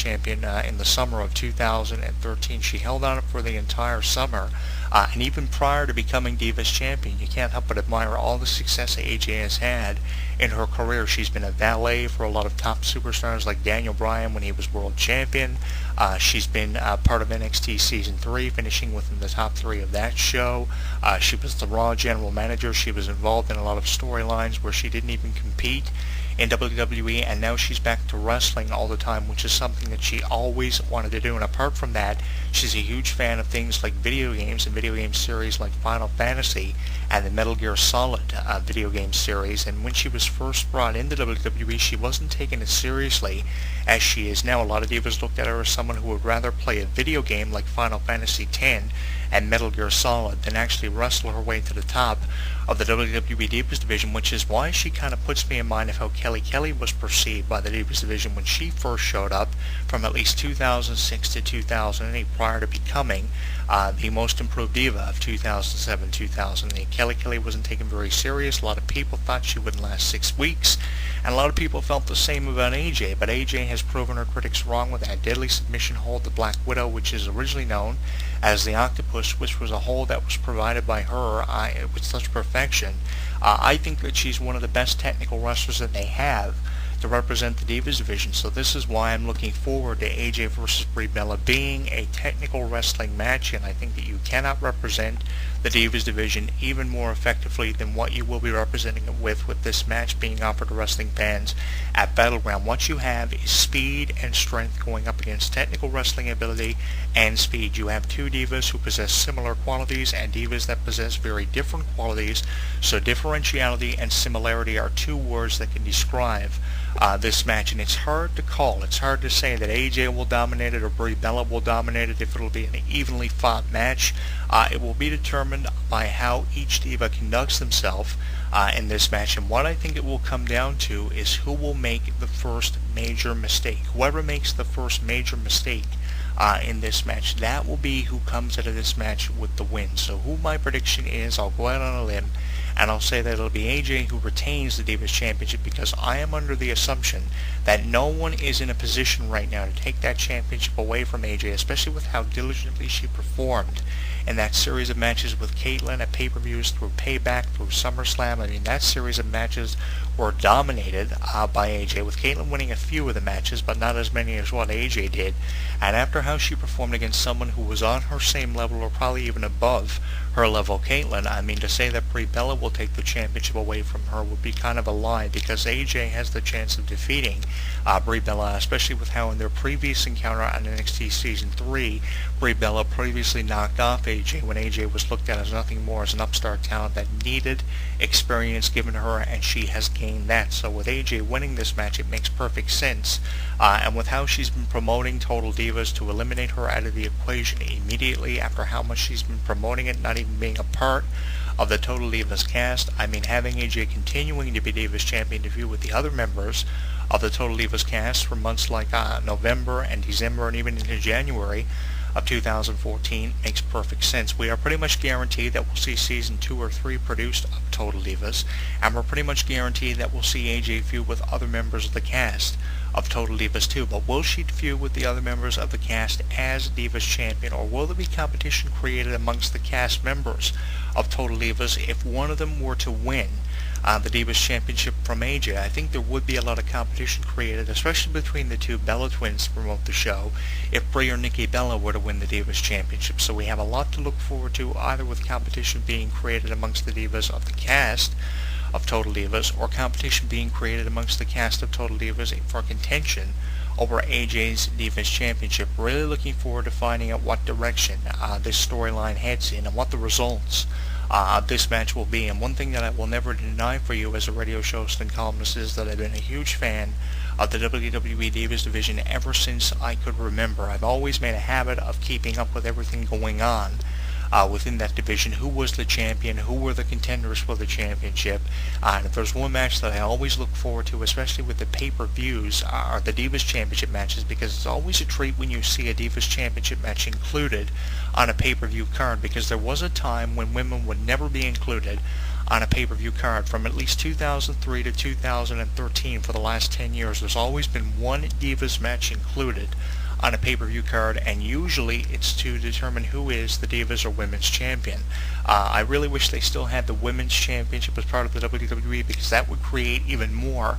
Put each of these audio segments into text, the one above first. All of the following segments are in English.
Champion in the summer of 2013. She held on it for the entire summer, and even prior to becoming Divas Champion, you can't help but admire all the success AJ has had in her career. She's been a valet for a lot of top superstars like Daniel Bryan when he was World Champion. She's been part of NXT Season 3, finishing within the top 3 of that show. She was the Raw General Manager. She was involved in a lot of storylines where she didn't even compete in WWE, and now she's back to wrestling all the time, which is something that she always wanted to do. And apart from that, she's a huge fan of things like video games and video game series like Final Fantasy and the Metal Gear Solid video game series. And when she was first brought into WWE, she wasn't taken as seriously as she is now. A lot of divas looked at her as someone who would rather play a video game like Final Fantasy X and Metal Gear Solid than actually wrestle her way to the top of the WWE Divas division, which is why she kind of puts me in mind of how Kelly was perceived by the Divas division when she first showed up from at least 2006 to 2008, prior to becoming the Most Improved Diva of 2007-2008. Kelly wasn't taken very serious. A lot of people thought she wouldn't last 6 weeks, and a lot of people felt the same about AJ, but AJ has proven her critics wrong with that deadly submission hold, the Black Widow, which is originally known as the Octopus, which was a hold that was provided by her with such perfection. I think that she's one of the best technical wrestlers that they have to represent the Divas division, so this is why I'm looking forward to AJ versus Brie Bella being a technical wrestling match, and I think that you cannot represent the Divas division even more effectively than what you will be representing it with this match being offered to wrestling fans at Battleground. What you have is speed and strength going up against technical wrestling ability and speed. You have two divas who possess similar qualities and divas that possess very different qualities, so differentiality and similarity are two words that can describe this match, and it's hard to call. It's hard to say that AJ will dominate it or Brie Bella will dominate it. If it'll be an evenly fought match, it will be determined by how each diva conducts themselves in this match, and what I think it will come down to is who will make the first major mistake. Whoever makes the first major mistake in this match, that will be who comes out of this match with the win. So who my prediction is, I'll go out on a limb and I'll say that it'll be AJ who retains the Divas Championship, because I am under the assumption that no one is in a position right now to take that championship away from AJ, especially with how diligently she performed in that series of matches with Caitlyn at pay-per-views, through Payback, through SummerSlam. I mean, that series of matches were dominated by AJ, with Caitlyn winning a few of the matches, but not as many as what AJ did. And after how she performed against someone who was on her same level, or probably even above her level, Caitlyn, I mean, to say that Brie Bella will take the championship away from her would be kind of a lie, because AJ has the chance of defeating Brie Bella, especially with how in their previous encounter on NXT Season 3, Brie Bella previously knocked off AJ when AJ was looked at as nothing more as an upstart talent that needed experience given to her, and she has gained that. So with AJ winning this match, it makes perfect sense. And with how she's been promoting Total Divas, to eliminate her out of the equation immediately after how much she's been promoting it, not even being a part of the Total Divas cast, I mean, having AJ continuing to be Divas Champion to feud with the other members of the Total Divas cast for months like November and December and even into January of 2014 makes perfect sense. We are pretty much guaranteed that we'll see Season 2 or 3 produced of Total Divas, and we're pretty much guaranteed that we'll see AJ feud with other members of the cast of Total Divas too. But will she feud with the other members of the cast as Divas Champion, or will there be competition created amongst the cast members of Total Divas if one of them were to win the Divas Championship from AJ? I think there would be a lot of competition created, especially between the two Bella twins to promote the show, if Brie or Nikki Bella were to win the Divas Championship. So we have a lot to look forward to, either with competition being created amongst the divas of the cast of Total Divas, or competition being created amongst the cast of Total Divas for contention over AJ's Divas Championship. Really looking forward to finding out what direction this storyline heads in and what the results of this match will be. And one thing that I will never deny for you as a radio host and columnist is that I've been a huge fan of the WWE Divas division ever since I could remember. I've always made a habit of keeping up with everything going on within that division. Who was the champion? Who were the contenders for the championship? And if there's one match that I always look forward to, especially with the pay-per-views, are the Divas Championship matches, because it's always a treat when you see a Divas Championship match included on a pay-per-view card, because there was a time when women would never be included on a pay-per-view card from at least 2003 to 2013. For the last 10 years, there's always been one Divas match included on a pay-per-view card, and usually it's to determine who is the Divas or Women's Champion. I really wish they still had the Women's Championship as part of the WWE, because that would create even more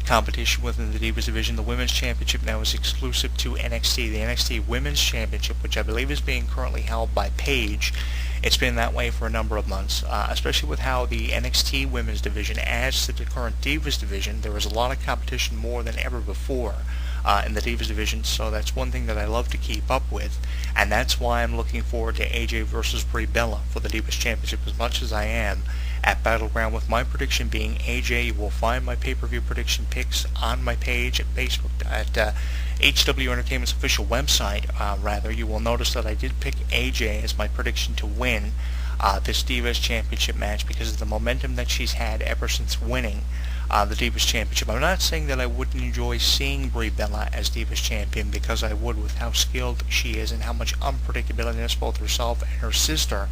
competition within the Divas division. The Women's Championship now is exclusive to NXT. The NXT Women's Championship, which I believe is being currently held by Paige, it's been that way for a number of months, especially with how the NXT Women's division adds to the current Divas division. There is a lot of competition, more than ever before, in the Divas division, so that's one thing that I love to keep up with, and that's why I'm looking forward to AJ versus Brie Bella for the Divas Championship as much as I am at Battleground, with my prediction being AJ. You will find my pay-per-view prediction picks on my page at Facebook, at HW Entertainment's official website. You will notice that I did pick AJ as my prediction to win this Divas Championship match because of the momentum that she's had ever since winning the Divas Championship. I'm not saying that I wouldn't enjoy seeing Brie Bella as Divas Champion, because I would, with how skilled she is and how much unpredictability both herself and her sister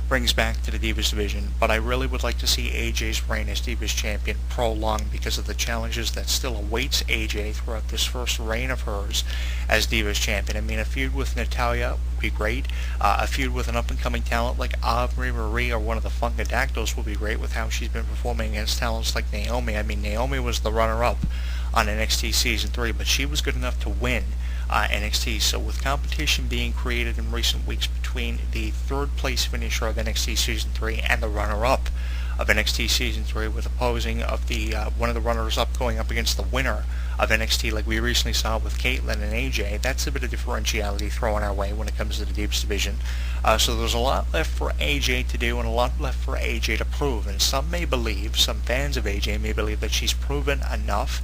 brings back to the Divas division. But I really would like to see AJ's reign as Divas Champion prolonged because of the challenges that still awaits AJ throughout this first reign of hers as Divas Champion. I mean, a feud with Natalya would be great. A feud with an up-and-coming talent like Aubrey Marie or one of the Funkadactyls would be great, with how she's been performing against talents like Naomi. I mean, Naomi was the runner-up on NXT Season 3, but she was good enough to win NXT. So with competition being created in recent weeks between the third place finisher of NXT Season 3 and the runner-up of NXT Season 3, with opposing of the one of the runners-up going up against the winner of NXT, like we recently saw with Caitlyn and AJ, that's a bit of differentiality thrown our way when it comes to the Divas division. So there's a lot left for AJ to do and a lot left for AJ to prove, and some fans of AJ may believe that she's proven enough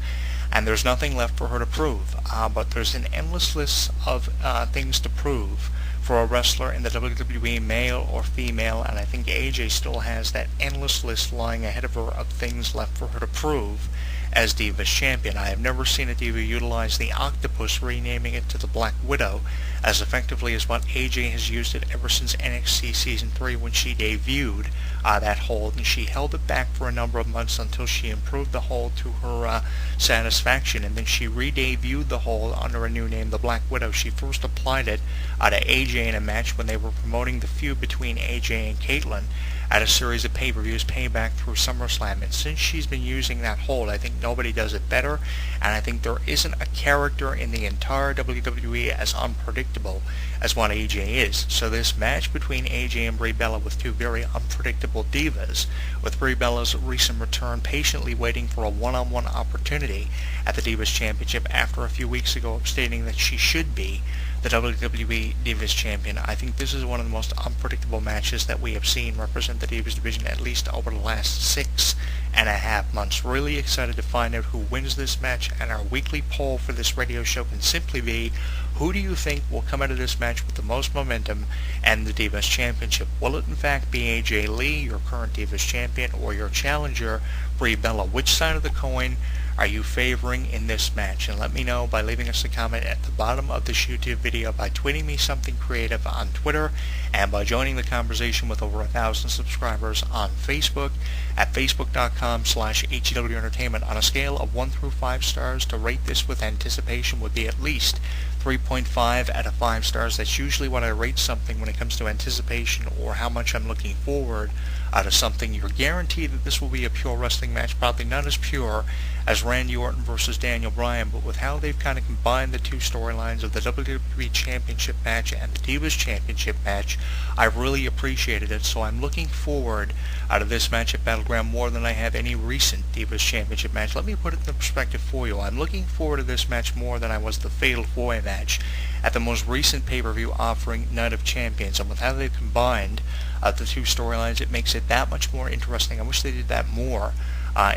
and there's nothing left for her to prove. But there's an endless list of things to prove for a wrestler in the WWE, male or female, and I think AJ still has that endless list lying ahead of her of things left for her to prove as Divas Champion. I have never seen a Diva utilize the octopus, renaming it to the Black Widow, as effectively as what AJ has used it ever since NXT Season 3 when she debuted that hold, and she held it back for a number of months until she improved the hold to her satisfaction, and then she re-debuted the hold under a new name, the Black Widow. She first applied it to AJ in a match when they were promoting the feud between AJ and Caitlyn at a series of pay-per-views payback through SummerSlam, and since she's been using that hold, I think nobody does it better, and I think there isn't a character in the entire WWE as unpredictable as what AJ is. So this match between AJ and Brie Bella, with two very unpredictable divas, with Brie Bella's recent return patiently waiting for a one-on-one opportunity at the Divas Championship after a few weeks ago stating that she should be the WWE Divas Champion. I think this is one of the most unpredictable matches that we have seen represent the Divas division, at least over the last 6.5 months. Really excited to find out who wins this match, and our weekly poll for this radio show can simply be, who do you think will come out of this match with the most momentum and the Divas Championship? Will it in fact be AJ Lee, your current Divas Champion, or your challenger, Brie Bella? Which side of the coin are you favoring in this match? And let me know by leaving us a comment at the bottom of this YouTube video, by tweeting me something creative on Twitter, and by joining the conversation with over 1,000 subscribers on Facebook at facebook.com/HW Entertainment. On a scale of 1 through 5 stars, to rate this with anticipation would be at least 3.5 out of 5 stars. That's usually what I rate something when it comes to anticipation or how much I'm looking forward to something. You're guaranteed that this will be a pure wrestling match, probably not as pure as Randy Orton versus Daniel Bryan, but with how they've kind of combined the two storylines of the WWE Championship match and the Divas Championship match, I really appreciated it. So I'm looking forward to this match at Battleground more than I have any recent Divas Championship match. Let me put it in perspective for you. I'm looking forward to this match more than I was the Fatal 4-Way match at the most recent pay-per-view offering Night of Champions. And with how they've combined the two storylines, it makes it that much more interesting. I wish they did that more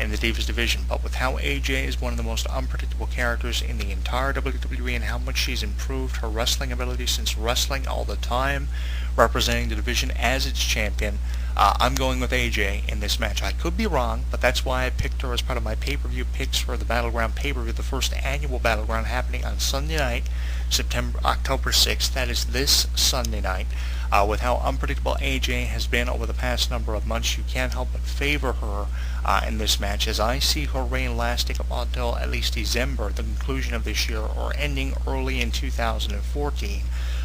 in the Divas division, but with how AJ is one of the most unpredictable characters in the entire WWE and how much she's improved her wrestling ability since wrestling all the time, representing the division as its champion, I'm going with AJ in this match. I could be wrong, but that's why I picked her as part of my pay-per-view picks for the Battleground pay-per-view, the first annual Battleground happening on Sunday night, October 6th. That is this Sunday night. With how unpredictable AJ has been over the past number of months, you can't help but favor her in this match, as I see her reign lasting up until at least December, the conclusion of this year, or ending early in 2014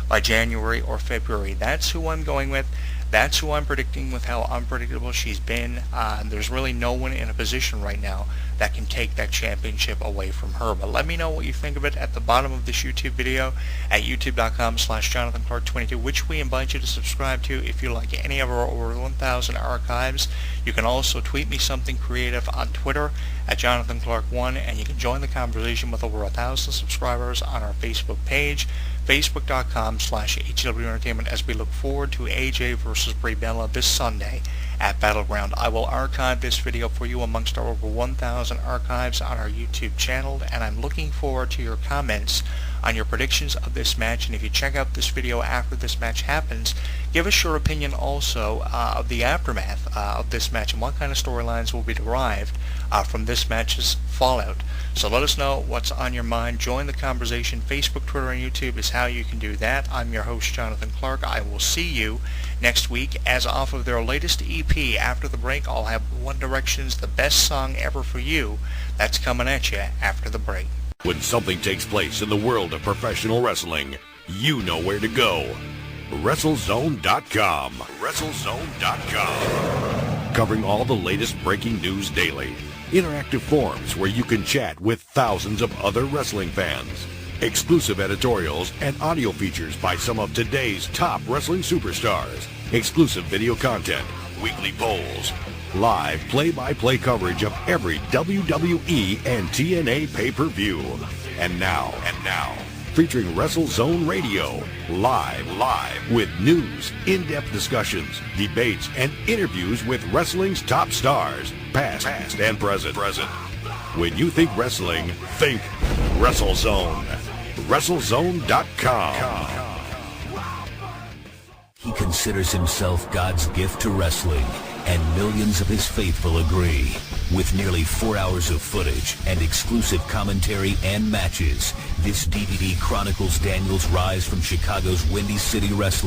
by January or February. That's who I'm going with. That's who I'm predicting with how unpredictable she's been. There's really no one in a position right now that can take that championship away from her. But let me know what you think of it at the bottom of this YouTube video at youtube.com/JonathanClarke22, which we invite you to subscribe to if you like any of our over 1,000 archives. You can also tweet me something creative on Twitter at JonathanClarke1, and you can join the conversation with over 1,000 subscribers on our Facebook page, facebook.com/HW Entertainment, as we look forward to AJ versus Brie Bella this Sunday at Battleground. I will archive this video for you amongst our over 1,000 archives on our YouTube channel, and I'm looking forward to your comments on your predictions of this match. And if you check out this video after this match happens, give us your opinion also of the aftermath of this match and what kind of storylines will be derived from this match's fallout. So let us know what's on your mind. Join the conversation. Facebook, Twitter, and YouTube is how you can do that. I'm your host, Jonathan Clarke. I will see you next week, as off of their latest EP. After the break, I'll have One Direction's The Best Song Ever For You. That's coming at you after the break. When something takes place in the world of professional wrestling, you know where to go. WrestleZone.com. WrestleZone.com. Covering all the latest breaking news daily. Interactive forums where you can chat with thousands of other wrestling fans. Exclusive editorials and audio features by some of today's top wrestling superstars. Exclusive video content, weekly polls, live play-by-play coverage of every WWE and TNA pay-per-view. And now, featuring WrestleZone Radio, live with news, in-depth discussions, debates, and interviews with wrestling's top stars, past and present. When you think wrestling, think WrestleZone. WrestleZone.com. He considers himself God's gift to wrestling, and millions of his faithful agree. With nearly 4 hours of footage and exclusive commentary and matches, this DVD chronicles Daniel's rise from Chicago's Windy City Wrestling